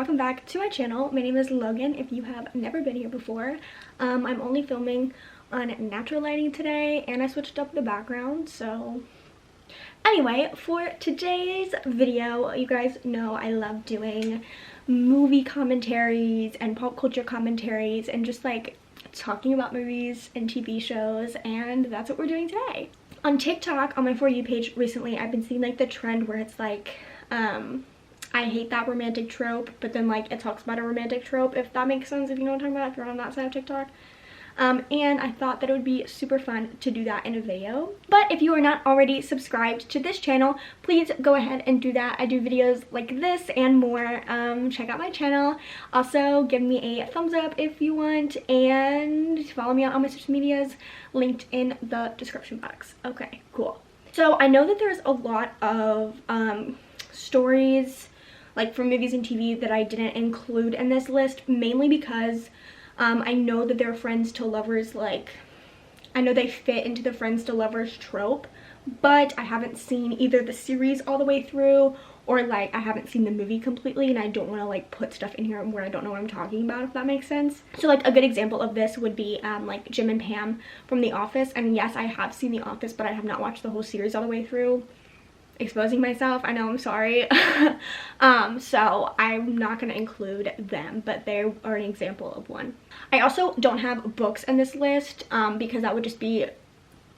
welcome back to my channel. My name is Logan if you have never been here before. I'm only filming on natural lighting today and I switched up the background, so anyway, for today's video, you guys know I love doing movie commentaries and pop culture commentaries and just like talking about movies and TV shows, and that's what we're doing today. On TikTok, on my For You page recently, I've been seeing like the trend where it's like I hate that romantic trope, but then like it talks about a romantic trope, if that makes sense, if you know what I'm talking about, if you're on that side of TikTok. And I thought that it would be super fun to do that in a video. But if you are not already subscribed to this channel, please go ahead and do that. I do videos like this and more. Check out my channel. Also, give me a thumbs up if you want, and follow me on all my social medias linked in the description box. Okay, cool. So I know that there's a lot of stories like from movies and TV that I didn't include in this list, mainly because I know that they're friends to lovers, like I know they fit into the friends to lovers trope, but I haven't seen either the series all the way through or like I haven't seen the movie completely, and I don't want to like put stuff in here where I don't know what I'm talking about, if that makes sense. So like a good example of this would be like Jim and Pam from The Office, and yes, I have seen The Office, but I have not watched the whole series all the way through. Exposing myself, I know, I'm sorry. So I'm not going to include them, but they are an example of one. I also don't have books in this list because that would just be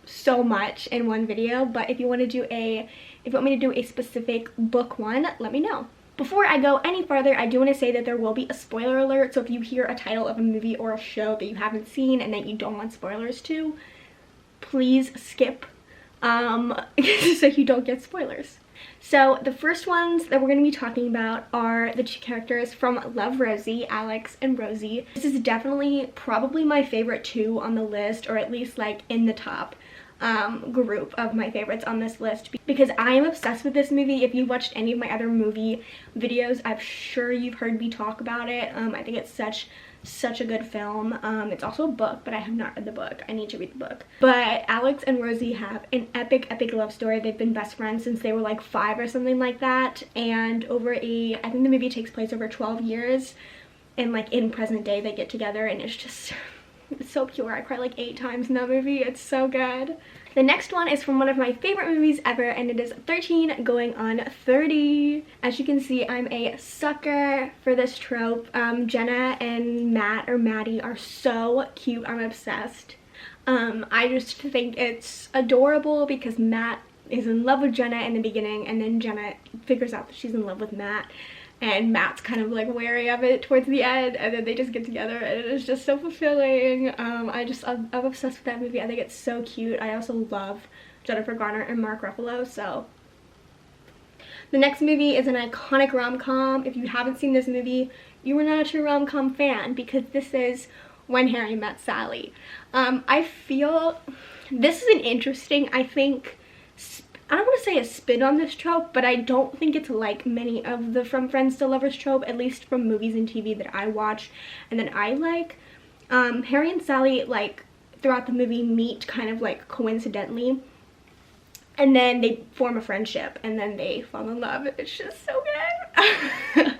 so much in one video, but if you want to do if you want me to do a specific book one, let me know. Before I go any further, I do want to say that there will be a spoiler alert, so if you hear a title of a movie or a show that you haven't seen and that you don't want spoilers to, please skip so you don't get spoilers. So the first ones that we're going to be talking about are the two characters from Love, Rosie, Alex and Rosie. This is definitely probably my favorite two on the list, or at least like in the top group of my favorites on this list, because I am obsessed with this movie. If you've watched any of my other movie videos, I'm sure you've heard me talk about it. I think it's such a good film. It's also a book, but I have not read the book. I need to read the book. But Alex and Rosie have an epic love story. They've been best friends since they were like 5 or something like that, and over I think the movie takes place over 12 years, and like in present day they get together, and it's just it's so pure. I cried like 8 times in that movie. It's so good. The next one is from one of my favorite movies ever, and it is 13 going on 30. As you can see, I'm a sucker for this trope. Jenna and Matt, or Maddie, are so cute. I'm obsessed. I just think it's adorable because Matt is in love with Jenna in the beginning, and then Jenna figures out that she's in love with Matt, and Matt's kind of like wary of it towards the end, and then they just get together, and it is just so fulfilling. I'm obsessed with that movie. I think it's so cute. I also love Jennifer Garner and Mark Ruffalo. So the next movie is an iconic rom-com. If you haven't seen this movie, you are not a true rom-com fan, because this is When Harry Met Sally. I feel this is an interesting, I think, I don't want to say a spin on this trope, but I don't think it's like many of the From Friends to Lovers trope, at least from movies and TV that I watch and that I like. Harry and Sally, like, throughout the movie meet kind of like coincidentally, and then they form a friendship, and then they fall in love. It's just so good.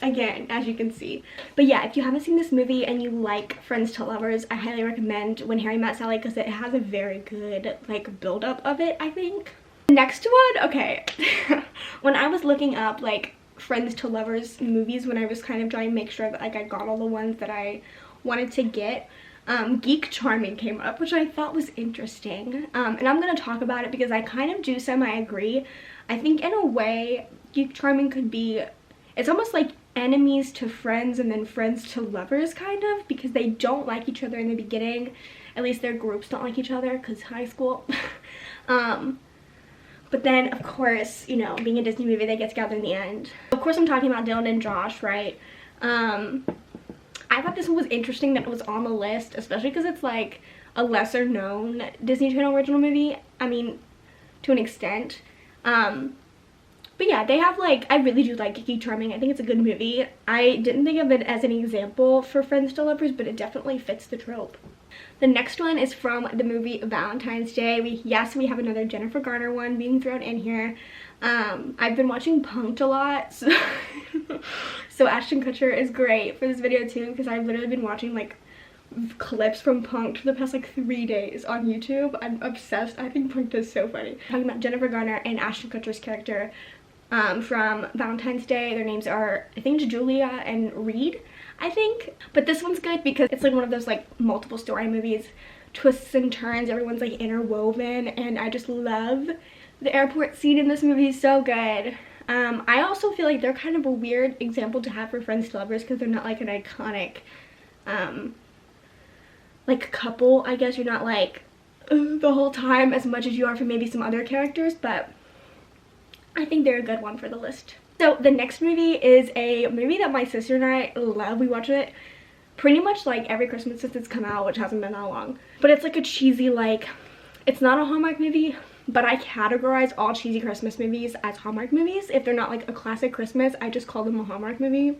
Again, as you can see. But yeah, if you haven't seen this movie and you like Friends to Lovers, I highly recommend When Harry Met Sally, because it has a very good like build-up of it, I think. Next one, okay. When I was looking up like Friends to Lovers movies, when I was kind of trying to make sure that like I got all the ones that I wanted to get, Geek Charming came up, which I thought was interesting. And I'm going to talk about it because I kind of do semi-agree. I think in a way Geek Charming could be, it's almost like enemies to friends and then friends to lovers, kind of, because they don't like each other in the beginning. At least their groups don't like each other, because high school. But then, of course, you know, being a Disney movie, they get together in the end. Of course, I'm talking about Dylan and Josh, right? I thought this one was interesting that it was on the list, especially because it's like a lesser known Disney Channel original movie. I mean, to an extent. But yeah, they have like, I really do like Geek Charming. I think it's a good movie. I didn't think of it as an example for Friends to Lovers, but it definitely fits the trope. The next one is from the movie Valentine's Day. Yes, we have another Jennifer Garner one being thrown in here. I've been watching Punk'd a lot, so, so Ashton Kutcher is great for this video too, because I've literally been watching like clips from Punk'd for the past like 3 days on YouTube. I'm obsessed. I think Punk'd is so funny. Talking about Jennifer Garner and Ashton Kutcher's character from Valentine's Day. Their names are, I think it's Julia and Reed, I think. But this one's good because it's like one of those like multiple story movies, twists and turns, everyone's like interwoven, and I just love the airport scene in this movie. So good. I also feel like they're kind of a weird example to have for friends to lovers because they're not like an iconic like couple, I guess. You're not like the whole time as much as you are for maybe some other characters, but I think they're a good one for the list. So the next movie is a movie that my sister and I love. We watch it pretty much like every Christmas since it's come out, which hasn't been that long. But it's like a cheesy, like, it's not a Hallmark movie, but I categorize all cheesy Christmas movies as Hallmark movies. If they're not like a classic Christmas, I just call them a Hallmark movie.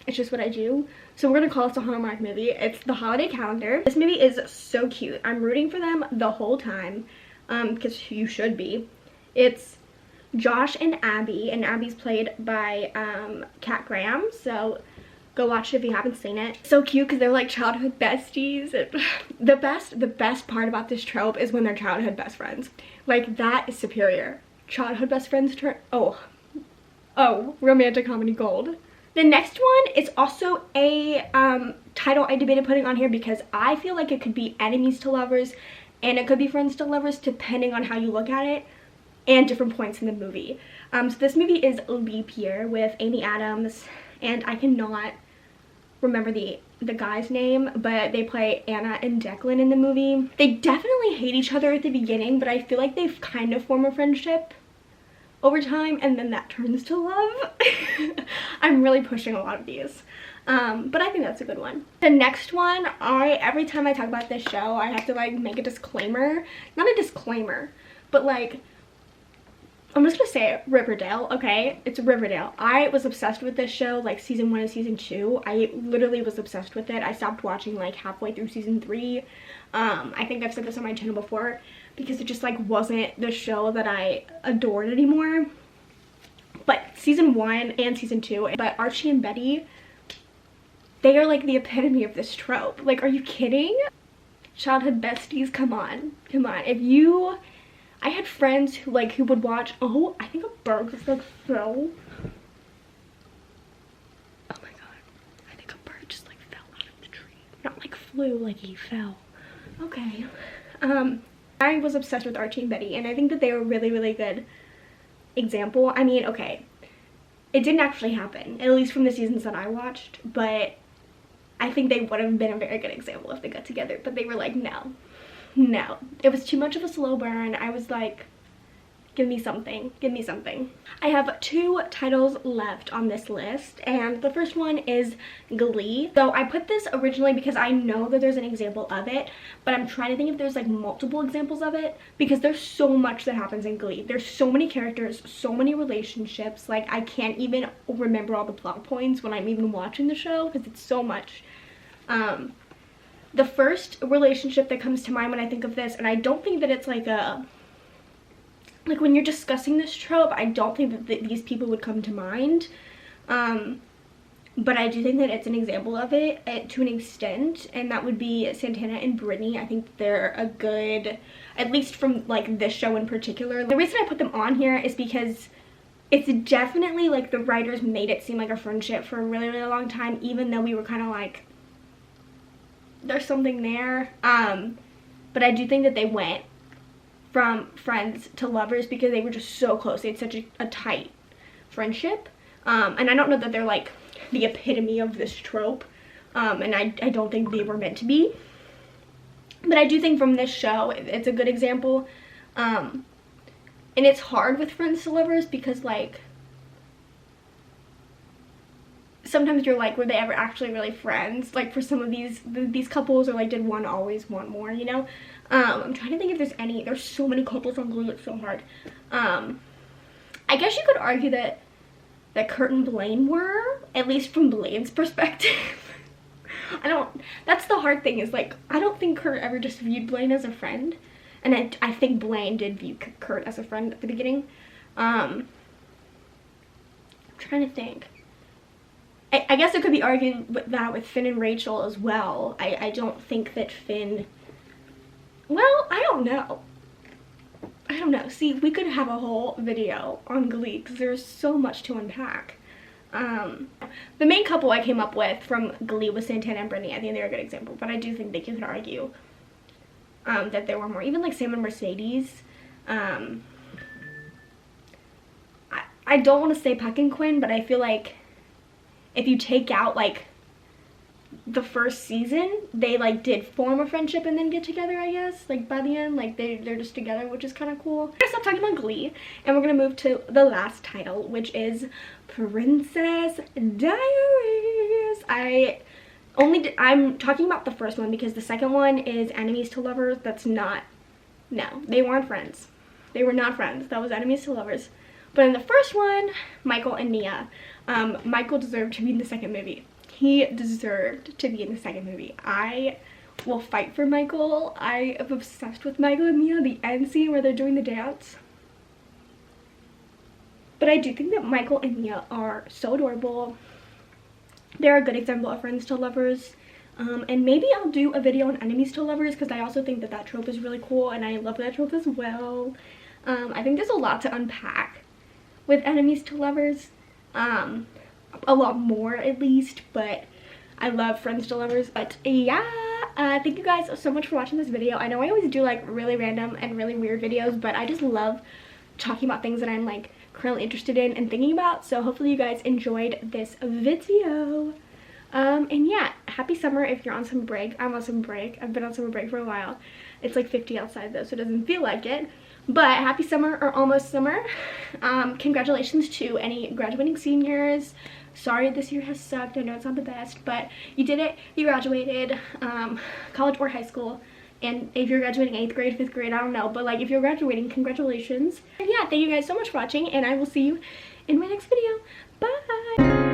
It's just what I do. So we're gonna call this a Hallmark movie. It's The Holiday Calendar. This movie is so cute. I'm rooting for them the whole time, because you should be. It's Josh and Abby's played by Kat Graham, so go watch it if you haven't seen it. So cute because they're like childhood besties. The best part about this trope is when they're childhood best friends. Like, that is superior. Childhood best friends oh, romantic comedy gold. The next one is also a title I debated putting on here because I feel like it could be enemies to lovers and it could be friends to lovers depending on how you look at it and different points in the movie. So this movie is Leap Year with Amy Adams, and I cannot remember the guy's name, but they play Anna and Declan in the movie. They definitely hate each other at the beginning, but I feel like they've kind of formed a friendship over time, and then that turns to love. I'm really pushing a lot of these. But I think that's a good one. The next one, every time I talk about this show, I have to like make a disclaimer. Not a disclaimer, but like, I'm just gonna say it, Riverdale, okay? It's Riverdale. I was obsessed with this show, like season 1 and season 2. I literally was obsessed with it. I stopped watching like halfway through season 3. I think I've said this on my channel before because it just like wasn't the show that I adored anymore. But season 1 and season 2, but Archie and Betty, they are like the epitome of this trope. Like, are you kidding? Childhood besties, come on. Come on. I had friends who would watch, oh, I think a bird just like fell. Oh my god. I think a bird just like fell out of the tree. Not like flew, like he fell. Okay. I was obsessed with Archie and Betty, and I think that they were a really, really good example. I mean, okay, it didn't actually happen, at least from the seasons that I watched, but I think they would have been a very good example if they got together, but they were like, no. No, it was too much of a slow burn. I was like, give me something, give me something. I have 2 titles left on this list, and the first one is Glee. So I put this originally because I know that there's an example of it, but I'm trying to think if there's like multiple examples of it because there's so much that happens in Glee. There's so many characters, so many relationships, like I can't even remember all the plot points when I'm even watching the show because it's so much. The first relationship that comes to mind when I think of this, and I don't think that it's like when you're discussing this trope, I don't think that these people would come to mind, but I do think that it's an example of it to an extent, and that would be Santana and Brittany. I think they're a good, at least from like this show in particular. The reason I put them on here is because it's definitely like the writers made it seem like a friendship for a really, really long time, even though we were kind of like, there's something there, but I do think that they went from friends to lovers because they were just so close. They had such a tight friendship, and I don't know that they're like the epitome of this trope, and I don't think they were meant to be, but I do think from this show it's a good example, and it's hard with friends to lovers because like sometimes you're like, were they ever actually really friends? Like for some of these couples, or like did one always want more, you know? I'm trying to think if there's any. There's so many couples on Glee, it's so hard. I guess you could argue that Kurt and Blaine were, at least from Blaine's perspective. That's the hard thing, is like, I don't think Kurt ever just viewed Blaine as a friend. And I think Blaine did view Kurt as a friend at the beginning. I'm trying to think. I guess it could be argued with that with Finn and Rachel as well. I don't think that Finn... Well, I don't know. See, we could have a whole video on Glee because there's so much to unpack. The main couple I came up with from Glee was Santana and Brittany. I think they're a good example, but I do think that you could argue that there were more. Even like Sam and Mercedes. I don't want to say Puck and Quinn, but I feel like if you take out like the first season, they like did form a friendship and then get together, I guess. Like by the end, like they're just together, which is kind of cool. We're gonna stop talking about Glee and we're gonna move to the last title, which is Princess Diaries. I'm talking about the first one because the second one is Enemies to Lovers. No, they weren't friends. They were not friends. That was Enemies to Lovers. But in the first one, Michael and Nia, Michael deserved to be in the second movie. He deserved to be in the second movie. I will fight for Michael. I am obsessed with Michael and Nia, the end scene where they're doing the dance. But I do think that Michael and Nia are so adorable. They're a good example of friends to lovers. And maybe I'll do a video on enemies to lovers because I also think that that trope is really cool and I love that trope as well. I think there's a lot to unpack with enemies to lovers. A lot more at least, but I love friends to lovers. But yeah, thank you guys so much for watching this video. I know I always do like really random and really weird videos, but I just love talking about things that I'm like currently interested in and thinking about. So hopefully you guys enjoyed this video. And yeah, happy summer if you're on summer break. I'm on summer break. I've been on summer break for a while. It's like 50 outside though, so it doesn't feel like it. But happy summer or almost summer. Congratulations to any graduating seniors. Sorry this year has sucked. I know it's not the best, but you did it. You graduated, college or high school. And if you're graduating 8th grade, 5th grade, I don't know. But like if you're graduating, congratulations. And yeah, thank you guys so much for watching and I will see you in my next video. Bye!